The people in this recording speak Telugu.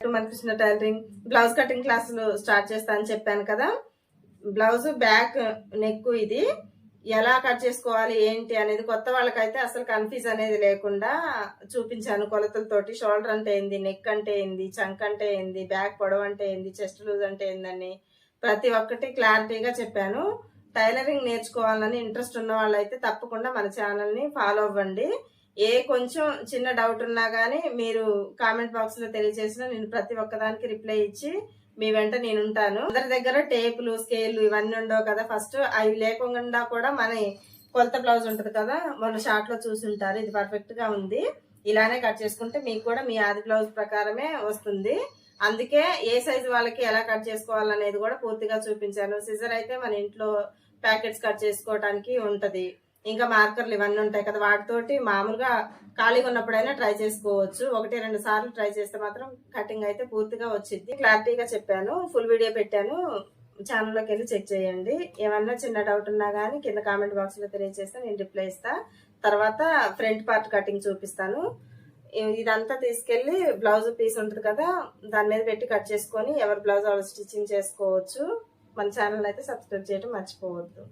మనకృష్ణ టైలరింగ్ బ్లౌజ్ కటింగ్ క్లాసులు స్టార్ట్ చేస్తా అని చెప్పాను కదా. బ్లౌజ్ బ్యాక్ నెక్ ఇది ఎలా కట్ చేసుకోవాలి ఏంటి అనేది కొత్త వాళ్ళకైతే అసలు కన్ఫ్యూజ్ అనేది లేకుండా చూపించాను కొలతలతోటి. షోల్డర్ అంటే ఏంది, నెక్ అంటే ఏంది, చంక్ అంటే ఏంది, బ్యాక్ పొడవు అంటే ఏంది, చెస్ట్ లూజ్ అంటే ఏందని ప్రతి ఒక్కటి క్లారిటీగా చెప్పాను. టైలరింగ్ నేర్చుకోవాలని ఇంట్రెస్ట్ ఉన్న వాళ్ళైతే తప్పకుండా మన ఛానల్ని ఫాలో అవ్వండి. ఏ కొంచెం చిన్న డౌట్ ఉన్నా కానీ మీరు కామెంట్ బాక్స్ లో తెలియజేసినా నేను ప్రతి ఒక్కదానికి రిప్లై ఇచ్చి మీ వెంట నేను ఉంటాను. అందరి దగ్గర టేపులు, స్కేళ్లు ఇవన్నీ ఉండవు కదా. ఫస్ట్ అవి లేకుండా కూడా మన కొలత బ్లౌజ్ ఉంటది కదా, మన షార్ట్ లో చూసుంటారు. ఇది పర్ఫెక్ట్ గా ఉంది, ఇలానే కట్ చేసుకుంటే మీకు కూడా మీ ఆది బ్లౌజ్ ప్రకారమే వస్తుంది. అందుకే ఏ సైజు వాళ్ళకి ఎలా కట్ చేసుకోవాలనేది కూడా పూర్తిగా చూపించాను. సిజర్ అయితే మన ఇంట్లో ప్యాకెట్స్ కట్ చేసుకోవడానికి ఉంటది. ఇంకా మార్కర్లు ఇవన్నీ ఉంటాయి కదా, వాటితోటి మామూలుగా ఖాళీగా ఉన్నప్పుడైనా ట్రై చేసుకోవచ్చు. 1-2 సార్లు ట్రై చేస్తే మాత్రం కటింగ్ అయితే పూర్తిగా వచ్చింది. క్లారిటీగా చెప్పాను, ఫుల్ వీడియో పెట్టాను, ఛానల్లోకి వెళ్ళి చెక్ చేయండి. ఏమన్నా చిన్న డౌట్ ఉన్నా కానీ కింద కామెంట్ బాక్స్ లో తెలియజేస్తే నేను రిప్లై ఇస్తా. తర్వాత ఫ్రంట్ పార్ట్ కటింగ్ చూపిస్తాను. ఇదంతా తీసుకెళ్లి బ్లౌజ్ పీస్ ఉంటుంది కదా, దాని మీద పెట్టి కట్ చేసుకొని ఎవరి బ్లౌజ్ వాళ్ళు స్టిచ్చింగ్ చేసుకోవచ్చు. మన ఛానల్ అయితే సబ్స్క్రైబ్ చేయడం మర్చిపోవద్దు.